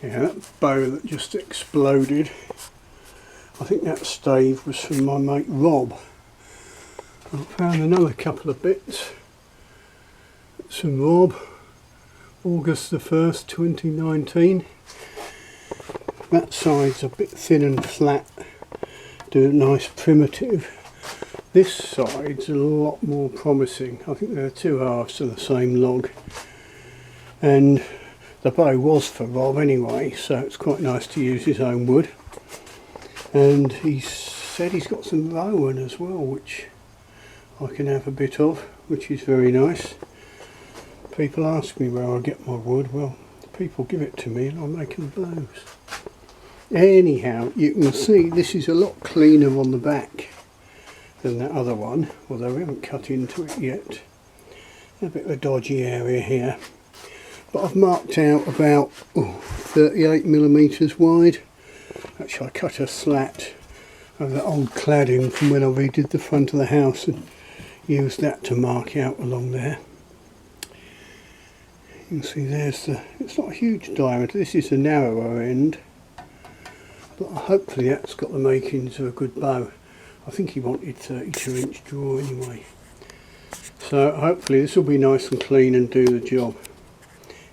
Yeah, that bow that just exploded, I think that stave was from my mate Rob. I found another couple of bits. It's from Rob, August the 1st, 2019. That side's a bit thin and flat, do a nice primitive. This side's a lot more promising. I think they're two halves of the same log. And the bow was for Rob anyway, so it's quite nice to use his own wood. And he said he's got some rowan as well, which I can have a bit of, which is very nice. People ask me where I get my wood. Well, people give it to me and I make them bows. Anyhow, you can see this is a lot cleaner on the back than that other one, although we haven't cut into it yet. A bit of a dodgy area here. But I've marked out about 38mm wide. Actually, I cut a slat of the old cladding from when I redid the front of the house and used that to mark out along there. You can see there's the, it's not a huge diameter, this is the narrower end, but hopefully that's got the makings of a good bow. I think he wanted 32-inch draw anyway. So hopefully this will be nice and clean and do the job.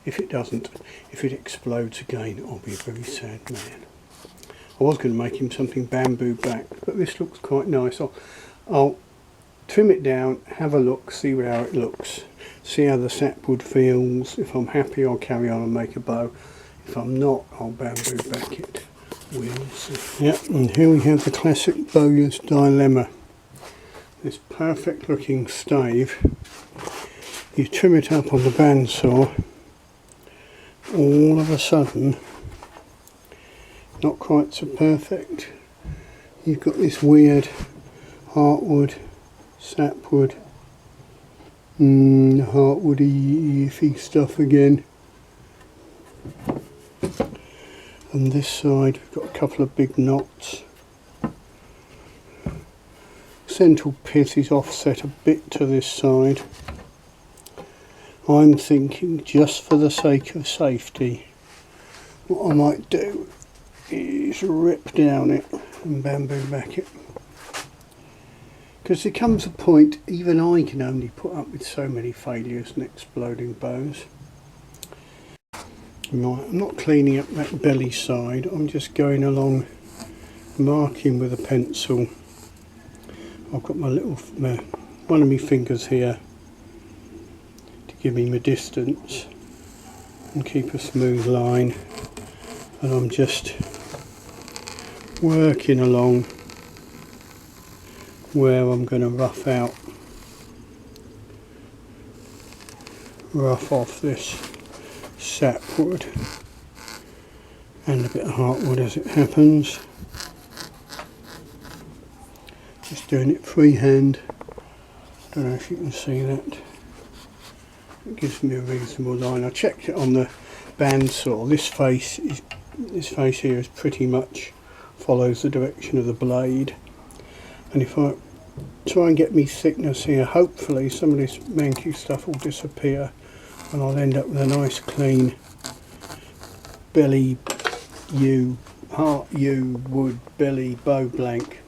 If it doesn't, if it explodes again, I'll be a very sad man. I was going to make him something bamboo back, but this looks quite nice. I'll trim it down, have a look, see how it looks, see how the sapwood feels. If I'm happy, I'll carry on and make a bow. If I'm not, I'll bamboo back it. We'll see. Yep, and here we have the classic bowler's dilemma. This perfect looking stave, you trim it up on the bandsaw, all of a sudden, not quite so perfect. You've got this weird heartwood, sapwood, heartwoody iffy stuff again. And this side we've got a couple of big knots. Central pith is offset a bit to this side. I'm thinking, just for the sake of safety, what I might do is rip down it and bamboo back it. Because there comes a point, even I can only put up with so many failures and exploding bows. Right, I'm not cleaning up that belly side, I'm just going along marking with a pencil. I've got my little, one of my fingers here to give me my distance and keep a smooth line, and I'm just working along where I'm going to rough off this sapwood and a bit of heartwood as it happens. Just doing it freehand. Don't know if you can see that. It gives me a reasonable line. I checked it on the bandsaw. This face here is pretty much follows the direction of the blade. And if I try and get me thickness here, hopefully some of this manky stuff will disappear and I'll end up with a nice clean belly yew wood belly bow blank.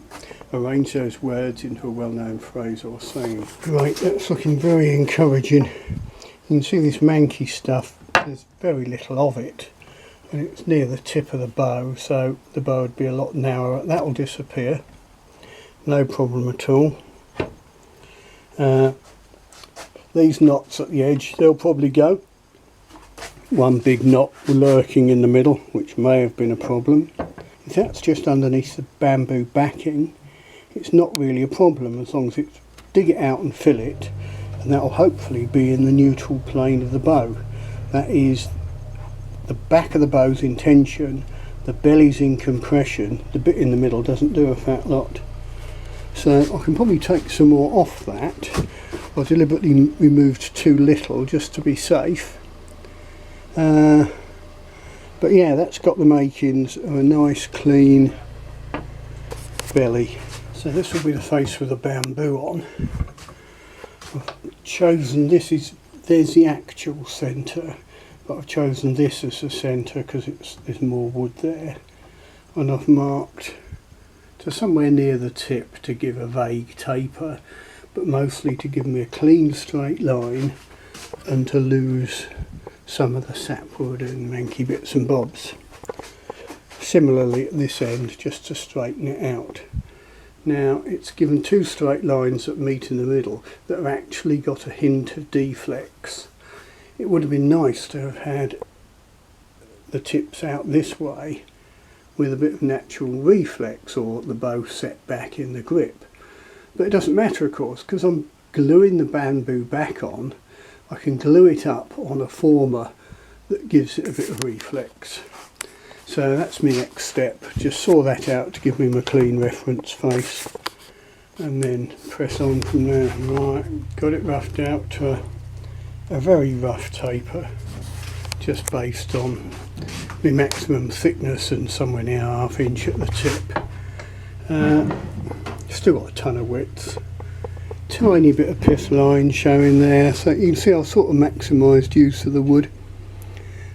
Arrange those words into a well-known phrase or saying. Right, that's looking very encouraging. You can see this manky stuff, there's very little of it, and it's near the tip of the bow, so the bow would be a lot narrower. That will disappear, no problem at all. These knots at the edge, they'll probably go. One big knot lurking in the middle, which may have been a problem. If that's just underneath the bamboo backing, it's not really a problem, as long as it's dig it out and fill it, and that will hopefully be in the neutral plane of the bow. That is the back of the bow's in tension, the belly's in compression, the bit in the middle doesn't do a fat lot. So I can probably take some more off that. I deliberately removed too little just to be safe. But yeah, that's got the makings of a nice clean belly. So this will be the face with the bamboo on. I've chosen, there's the actual centre. but I've chosen this as the centre because there's more wood there, and I've marked to somewhere near the tip to give a vague taper, but mostly to give me a clean straight line and to lose some of the sapwood and manky bits and bobs. Similarly at this end, just to straighten it out. Now it's given two straight lines that meet in the middle that have actually got a hint of deflex. It would have been nice to have had the tips out this way with a bit of natural reflex, or the bow set back in the grip. But it doesn't matter, of course, because I'm gluing the bamboo back on. I can glue it up on a former that gives it a bit of reflex. So that's my next step. Just saw that out to give me my clean reference face, and then press on from there. Right, got it roughed out to a very rough taper, just based on the maximum thickness and somewhere near ½ inch at the tip. Still got a ton of width. Tiny bit of pith line showing there, so you can see I've sort of maximised use of the wood.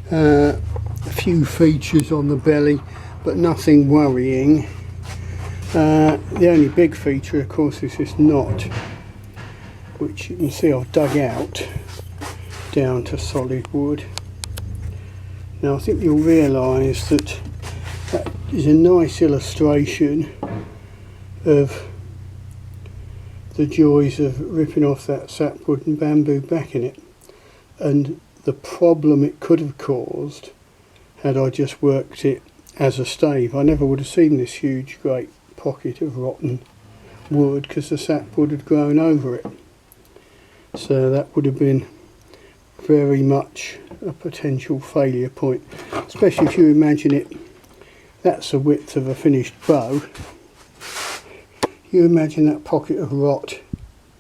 A few features on the belly, but nothing worrying. The only big feature, of course, is this knot, which you can see I've dug out down to solid wood. Now I think you'll realise that that is a nice illustration of the joys of ripping off that sapwood and bamboo back in it, and the problem it could have caused had I just worked it as a stave. I never would have seen this huge great pocket of rotten wood because the sapwood had grown over it. So that would have been very much a potential failure point, especially if you imagine it, that's the width of a finished bow. You imagine that pocket of rot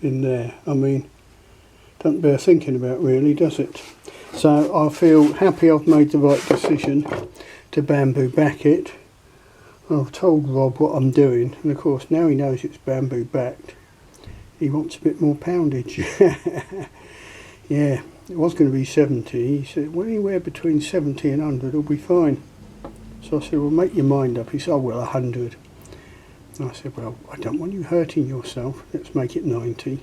in there. I mean, don't bear thinking about really, does it? So I feel happy I've made the right decision to bamboo back it. I've told Rob what I'm doing, and of course now he knows it's bamboo backed, he wants a bit more poundage. Yeah, it was going to be 70. He said, well, anywhere between 70 and 100 will be fine. So I said, well, make your mind up. He said, oh, well, 100. And I said, well, I don't want you hurting yourself. Let's make it 90.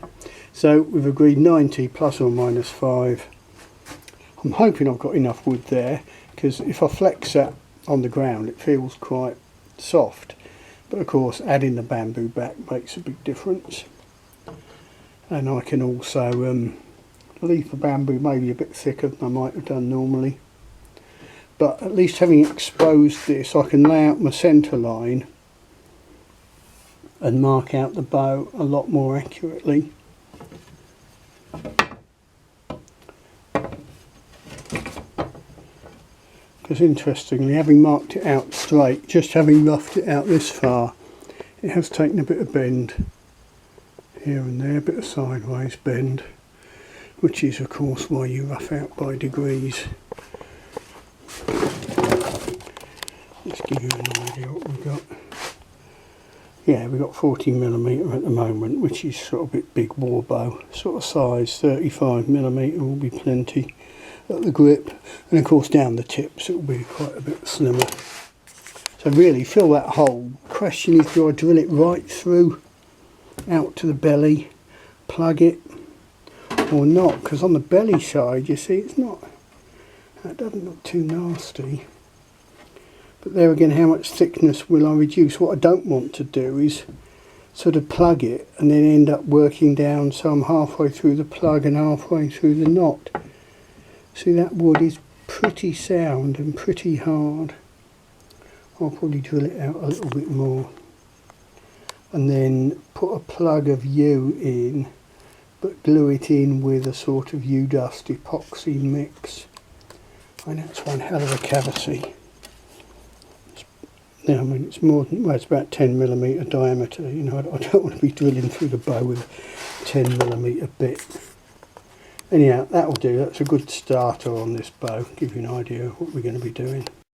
So we've agreed 90 plus or minus 5. I'm hoping I've got enough wood there, because if I flex that on the ground, it feels quite soft. But of course, adding the bamboo back makes a big difference. And I can also leave the bamboo maybe a bit thicker than I might have done normally. But at least having exposed this, I can lay out my centre line and mark out the bow a lot more accurately. Because interestingly, having marked it out straight, just having roughed it out this far, it has taken a bit of bend here and there, a bit of sideways bend, which is of course why you rough out by degrees. Let's give you an idea what we've got. Yeah, we've got 40mm at the moment, which is sort of a bit big war bow, sort of size. 35mm will be plenty at the grip, and of course down the tips it will be quite a bit slimmer. So really fill that hole. Question is, do I drill it right through out to the belly, plug it, or not? Because on the belly side, you see, it's not, that doesn't look too nasty. But there again, how much thickness will I reduce? What I don't want to do is sort of plug it and then end up working down, so I'm halfway through the plug and halfway through the knot. See, that wood is pretty sound and pretty hard. I'll probably drill it out a little bit more and then put a plug of yew in, but glue it in with a sort of yew dust epoxy mix. And that's one hell of a cavity. Now, I mean, it's more than, well, it's about 10mm diameter. You know, I don't want to be drilling through the bow with a 10mm bit. Anyhow, that'll do. That's a good starter on this bow. Give you an idea of what we're going to be doing.